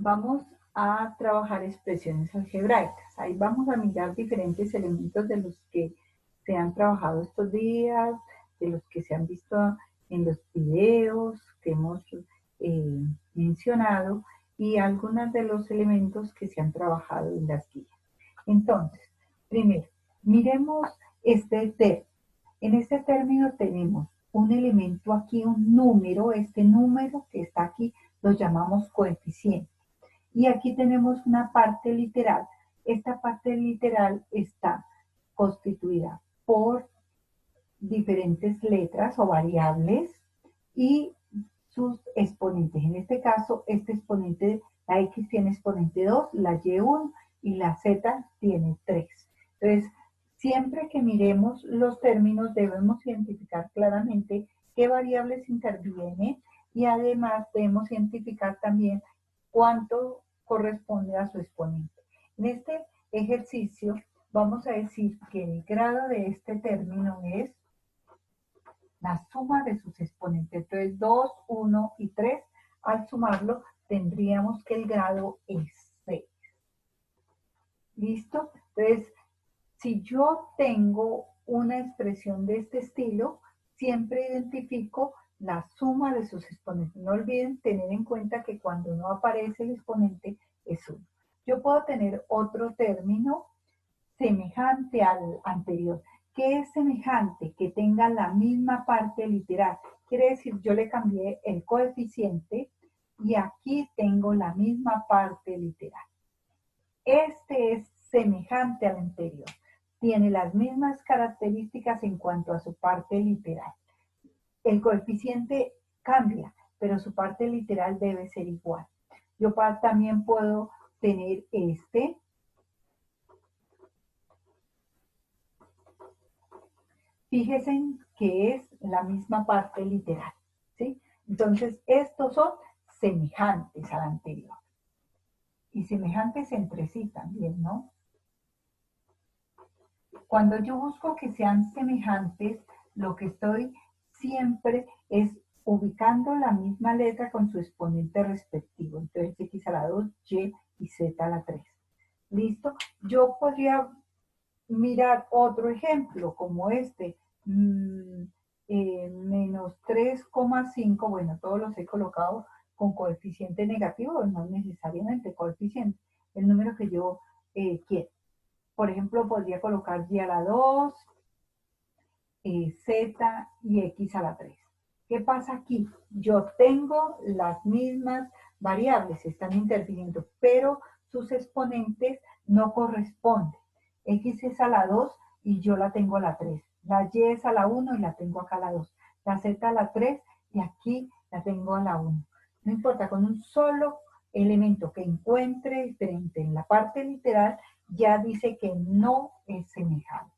vamos a trabajar expresiones algebraicas. Ahí vamos a mirar diferentes elementos de los que se han trabajado estos días, de los que se han visto en los videos que hemos mencionado y algunos de los elementos que se han trabajado en las guías. Entonces, primero, miremos este término. En este término tenemos un elemento aquí, un número, este número que está aquí lo llamamos coeficiente. Y aquí tenemos una parte literal. Esta parte literal está constituida por diferentes letras o variables y sus exponentes. En este caso, este exponente, la X tiene exponente 2, la Y 1 y la Z tiene 3. Entonces, siempre que miremos los términos debemos identificar claramente qué variables intervienen y además debemos identificar también cuánto corresponde a su exponente. En este ejercicio vamos a decir que el grado de este término es la suma de sus exponentes. Entonces 2, 1 y 3, al sumarlo tendríamos que el grado es 6. ¿Listo? Entonces, si yo tengo una expresión de este estilo, siempre identifico la suma de sus exponentes. No olviden tener en cuenta que cuando no aparece el exponente es 1. Yo puedo tener otro término semejante al anterior. ¿Qué es semejante? Que tenga la misma parte literal. Quiere decir, yo le cambié el coeficiente y aquí tengo la misma parte literal. Este es semejante al anterior. Tiene las mismas características en cuanto a su parte literal. El coeficiente cambia, pero su parte literal debe ser igual. Yo también puedo tener este. Fíjense que es la misma parte literal, ¿sí? Entonces, estos son semejantes al anterior. Y semejantes entre sí también, ¿no? Cuando yo busco que sean semejantes, lo que estoy siempre es ubicando la misma letra con su exponente respectivo. Entonces, X a la 2, Y y Z a la 3. ¿Listo? Yo podría mirar otro ejemplo como este, menos 3,5, bueno, todos los he colocado con coeficiente negativo, no necesariamente coeficiente, el número que yo quiero. Por ejemplo, podría colocar Y a la 2, Z y X a la 3. ¿Qué pasa aquí? Yo tengo las mismas variables, están interviniendo, pero sus exponentes no corresponden. X es a la 2 y yo la tengo a la 3. La Y es a la 1 y la tengo acá a la 2. La Z a la 3 y aquí la tengo a la 1. No importa, con un solo elemento que encuentre diferente en la parte literal, ya dice que no es semejante.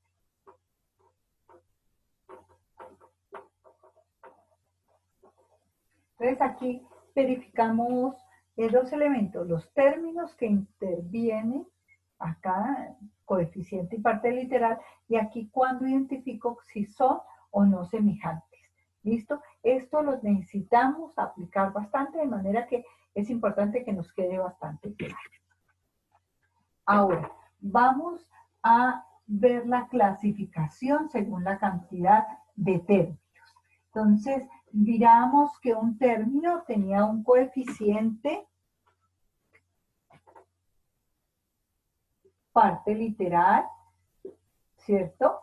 Entonces aquí verificamos dos elementos, los términos que intervienen acá, coeficiente y parte literal, y aquí cuando identifico si son o no semejantes. ¿Listo? Esto lo necesitamos aplicar bastante, de manera que es importante que nos quede bastante claro. Ahora, vamos a ver la clasificación según la cantidad de términos. Entonces, miramos que un término tenía un coeficiente, parte literal, ¿cierto?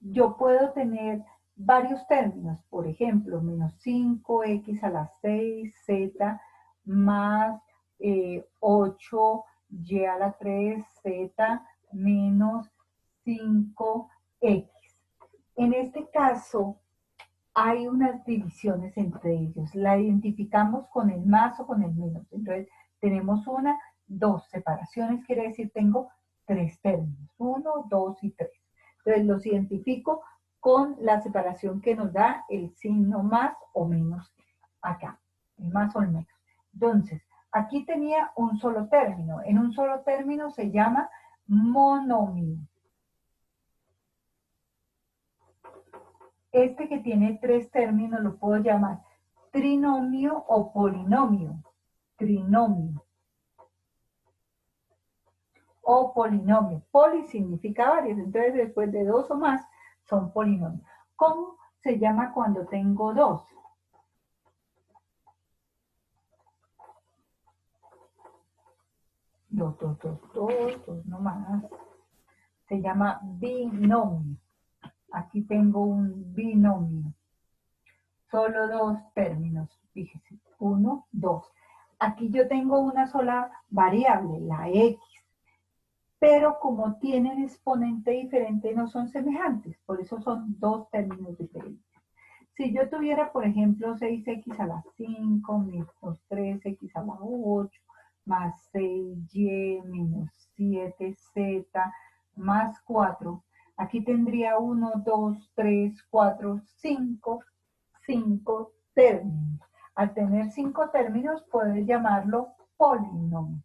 Yo puedo tener varios términos, por ejemplo, menos 5x a la 6, z, más 8y a la 3, z, menos 5x. En este caso, hay unas divisiones entre ellos. La identificamos con el más o con el menos. Entonces, tenemos una, dos separaciones, quiere decir tengo tres términos, 1, 2 y 3. Entonces, los identifico con la separación que nos da el signo más o menos acá, el más o el menos. Entonces, aquí tenía un solo término. En un solo término se llama monomio. Este que tiene tres términos lo puedo llamar trinomio o polinomio. Trinomio. o polinomio. Poli significa varios, entonces después de dos o más son polinomios. ¿Cómo se llama cuando tengo dos? Dos no más. Se llama binomio. Aquí tengo un binomio. Solo dos términos, fíjese, 1, 2. Aquí yo tengo una sola variable, la x, pero como tienen exponente diferente no son semejantes, por eso son dos términos diferentes. Si yo tuviera, por ejemplo, 6x a la 5 menos 3x a la 8 más 6y menos 7z más 4, aquí tendría 1, 2, 3, 4, 5 términos. Al tener 5 términos, puedes llamarlo polinomio.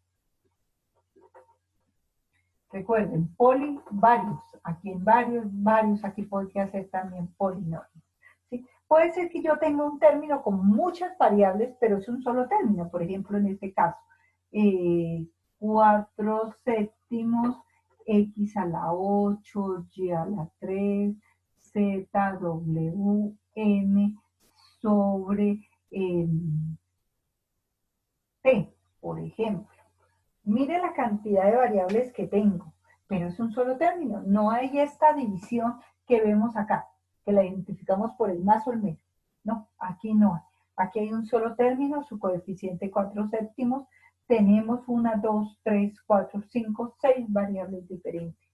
Recuerden, poli, varios. Aquí en varios, aquí podría ser también polinomio. ¿Sí? Puede ser que yo tenga un término con muchas variables, pero es un solo término. Por ejemplo, en este caso, 4 séptimos, x a la 8, y a la 3, z, w, m, sobre t, por ejemplo. Mire la cantidad de variables que tengo, pero es un solo término. No hay esta división que vemos acá, que la identificamos por el más o el menos. No, aquí no hay. Aquí hay un solo término, su coeficiente 4 séptimos. Tenemos 1, 2, 3, 4, 5, 6 variables diferentes.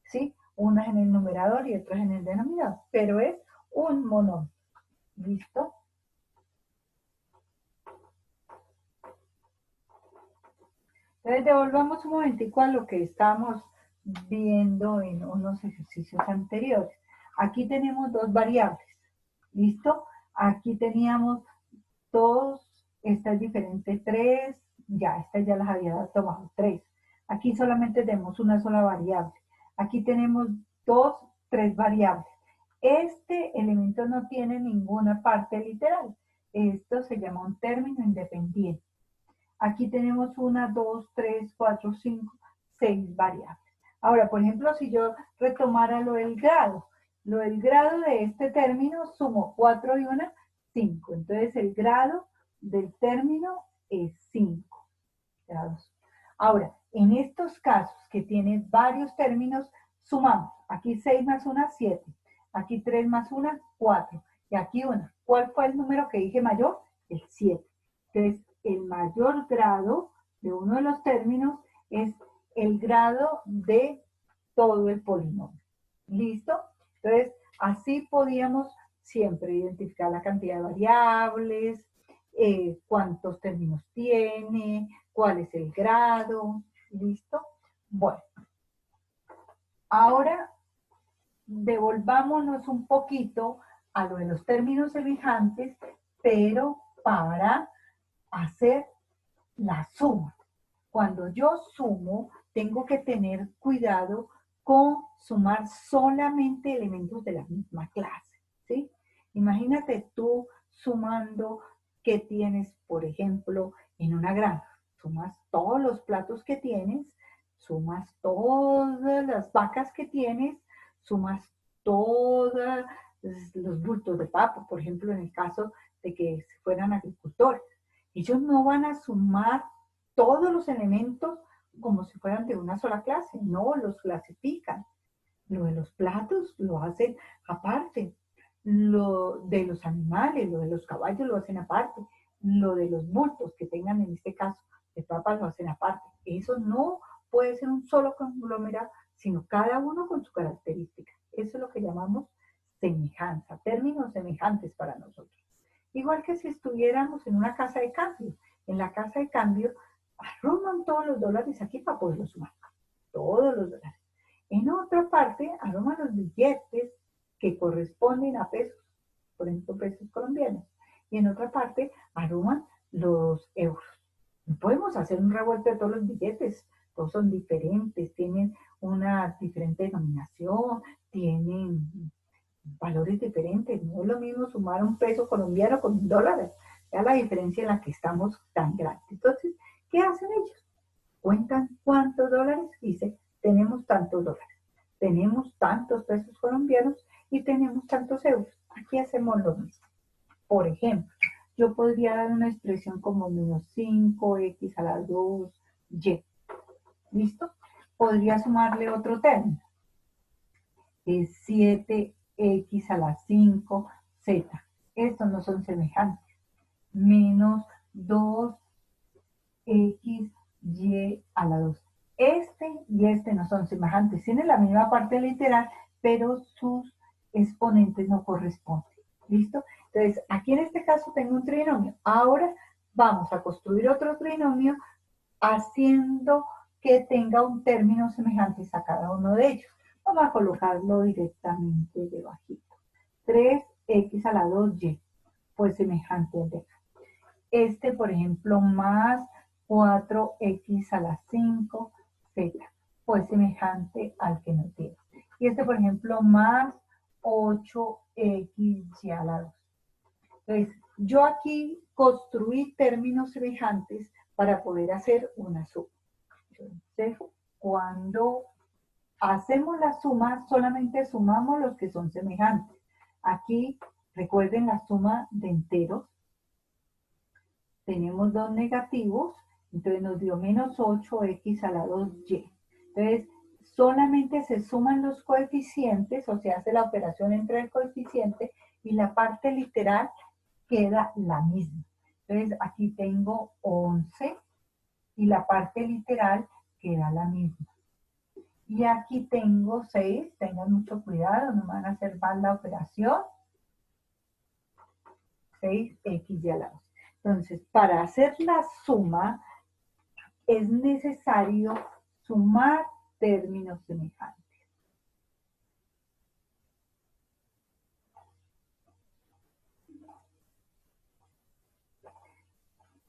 ¿Sí? Unas en el numerador y otras en el denominador, pero es un monomio. ¿Listo? Entonces devolvamos un momentico a lo que estábamos viendo en unos ejercicios anteriores. Aquí tenemos dos variables, ¿listo? Aquí teníamos dos, esta es diferente, tres, ya, estas ya las había tomado, tres. Aquí solamente tenemos una sola variable. Aquí tenemos dos, tres variables. Este elemento no tiene ninguna parte literal. Esto se llama un término independiente. Aquí tenemos 1, 2, 3, 4, 5, 6 variables. Ahora, por ejemplo, si yo retomara lo del grado de este término sumo 4 y 1, 5. Entonces el grado del término es 5 grados. Ahora, en estos casos que tienen varios términos, sumamos. Aquí 6 más 1, 7. Aquí 3 más 1, 4. Y aquí 1. ¿Cuál fue el número que dije mayor? El 7. Entonces, el mayor grado de uno de los términos es el grado de todo el polinomio. ¿Listo? Entonces, así podíamos siempre identificar la cantidad de variables, cuántos términos tiene, cuál es el grado. ¿Listo? Bueno, ahora devolvámonos un poquito a lo de los términos semejantes, pero para hacer la suma. Cuando yo sumo, tengo que tener cuidado con sumar solamente elementos de la misma clase, ¿sí? Imagínate tú sumando que tienes, por ejemplo, en una granja. Sumas todos los platos que tienes, sumas todas las vacas que tienes, sumas todos los bultos de papa, por ejemplo, en el caso de que fueran agricultores. Ellos no van a sumar todos los elementos como si fueran de una sola clase, no, los clasifican. Lo de los platos lo hacen aparte, lo de los animales, lo de los caballos lo hacen aparte, lo de los bultos que tengan en este caso de papas lo hacen aparte. Eso no puede ser un solo conglomerado, sino cada uno con su característica. Eso es lo que llamamos semejanza, términos semejantes para nosotros. Igual que si estuviéramos en una casa de cambio. En la casa de cambio arroman todos los dólares aquí para poderlos sumar. Todos los dólares. En otra parte arroman los billetes que corresponden a pesos, por ejemplo, pesos colombianos. Y en otra parte arroman los euros. No podemos hacer un revuelto de todos los billetes. Todos son diferentes, tienen una diferente denominación, tienen valores diferentes. No es lo mismo sumar un peso colombiano con un dólar. Ya la diferencia en la que estamos tan grande. Entonces, ¿qué hacen ellos? cuentan cuántos dólares, dice, tenemos tantos dólares, tenemos tantos pesos colombianos y tenemos tantos euros. Aquí hacemos lo mismo. Por ejemplo, yo podría dar una expresión como menos 5x a la 2y. ¿Listo? Podría sumarle otro término. Es 7x a la 5z. Estos no son semejantes. Menos 2xy a la 2. Este y este no son semejantes. Tienen la misma parte literal, pero sus exponentes no corresponden. ¿Listo? Entonces, aquí en este caso tengo un trinomio. Ahora vamos a construir otro trinomio haciendo que tenga un término semejante a cada uno de ellos. Vamos a colocarlo directamente debajito. 3x a la 2y, pues semejante al de acá. Este, por ejemplo, más 4x a la 5z, pues semejante al que nos dio. Y este, por ejemplo, más 8x a la 2. Entonces, yo aquí construí términos semejantes para poder hacer una suma. Entonces, cuando hacemos la suma, solamente sumamos los que son semejantes. Aquí, recuerden la suma de enteros. Tenemos dos negativos, entonces nos dio menos 8x a la 2y. Entonces, solamente se suman los coeficientes, o sea, hace la operación entre el coeficiente y la parte literal queda la misma. Entonces, aquí tengo 11 y la parte literal queda la misma. Y aquí tengo 6, tengan mucho cuidado, no van a hacer mal la operación. 6x a la 2. Entonces, para hacer la suma, es necesario sumar términos semejantes.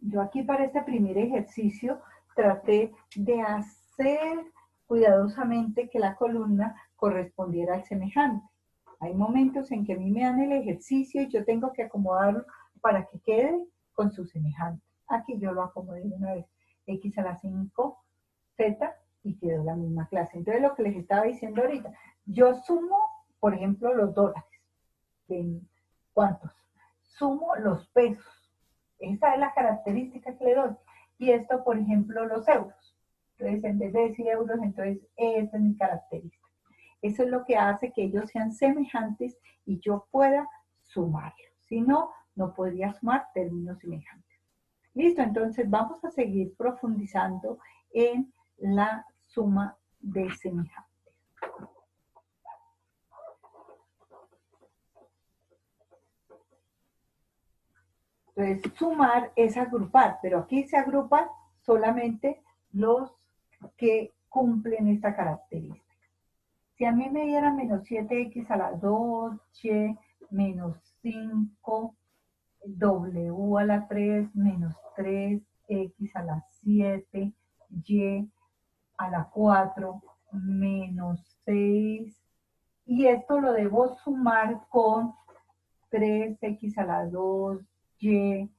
Yo aquí para este primer ejercicio traté de hacer cuidadosamente que la columna correspondiera al semejante. Hay momentos en que a mí me dan el ejercicio y yo tengo que acomodarlo para que quede con su semejante. Aquí yo lo acomodé de una vez. X a la 5, Z, y quedó la misma clase. Entonces, lo que les estaba diciendo ahorita, yo sumo, por ejemplo, los dólares. ¿Cuántos? Sumo los pesos. Esa es la característica que le doy. Y esto, por ejemplo, los euros. Entonces, en vez de decir euros, entonces, esa es mi característica. Eso es lo que hace que ellos sean semejantes y yo pueda sumarlos. Si no, no podría sumar términos semejantes. Listo, entonces vamos a seguir profundizando en la suma de semejantes. Entonces, sumar es agrupar, pero aquí se agrupan solamente los que cumplen esta característica. Si a mí me dieran menos 7x a la 2y menos 5 w a la 3 menos 3x a la 7 y a la 4 menos 6, y esto lo debo sumar con 3x a la 2y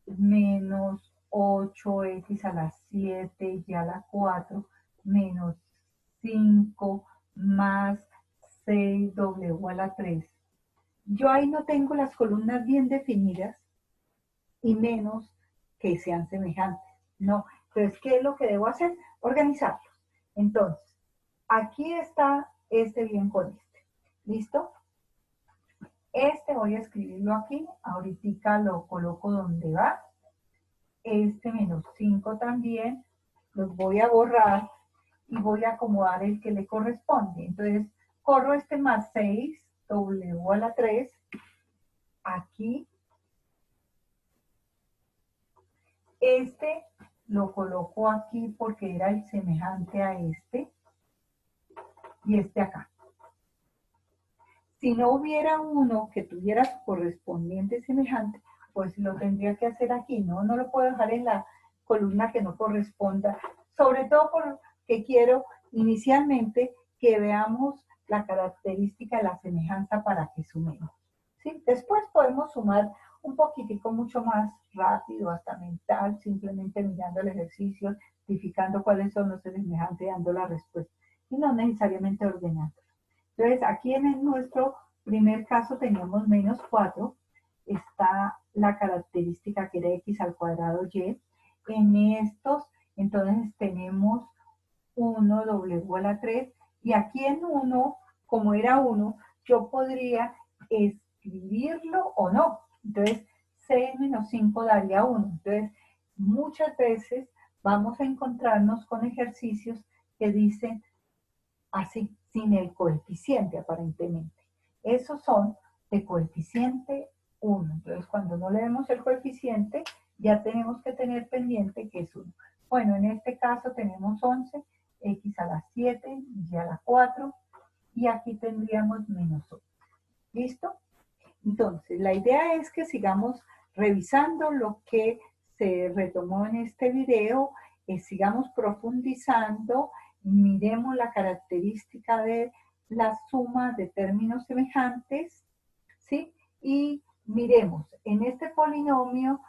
menos 8x a la 7 y a la 4 menos 5 más 6w a la 3. Yo ahí no tengo las columnas bien definidas y menos que sean semejantes. No. Entonces, ¿qué es lo que debo hacer? Organizarlos. Entonces, aquí está este bien con este. ¿Listo? Este voy a escribirlo aquí. Ahorita lo coloco donde va. Este menos 5 también. Los voy a borrar y voy a acomodar el que le corresponde. Entonces, corro este más 6, w a la 3, aquí. Este lo coloco aquí porque era el semejante a este, y este acá. Si no hubiera uno que tuviera su correspondiente semejante, pues lo tendría que hacer aquí, ¿no? No lo puedo dejar en la columna que no corresponda, sobre todo porque quiero inicialmente que veamos la característica de la semejanza para que sumemos. ¿Sí? Después podemos sumar un poquitico mucho más rápido, hasta mental, simplemente mirando el ejercicio, identificando cuáles son los semejantes, dando la respuesta, y no necesariamente ordenando. Entonces, aquí en nuestro primer caso teníamos -4, está la característica que era x al cuadrado y. En estos, entonces tenemos 1 w a la 3, y aquí en 1, como era 1, yo podría escribirlo o no. Entonces, 6 menos 5 daría 1. Entonces, muchas veces vamos a encontrarnos con ejercicios que dicen así, sin el coeficiente aparentemente. Esos son de coeficiente 1. Entonces, cuando no leemos el coeficiente, ya tenemos que tener pendiente que es 1. Bueno, en este caso tenemos 11, x a la 7, y a la 4, y aquí tendríamos -1. ¿Listo? Entonces, la idea es que sigamos revisando lo que se retomó en este video, sigamos profundizando, miremos la característica de la suma de términos semejantes, ¿sí? Y miremos en este polinomio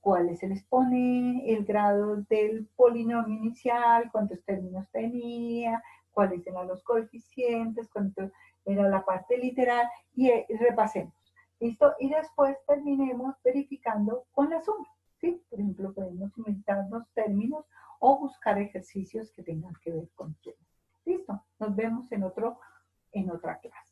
cuál es el exponente, el grado del polinomio inicial, cuántos términos tenía, cuáles eran los coeficientes, cuánto era la parte literal, y repasemos. ¿Listo? Y después terminemos verificando con la suma. ¿Sí? Por ejemplo, podemos inventar los términos o buscar ejercicios que tengan que ver con sumas. ¿Listo? Nos vemos en otra clase.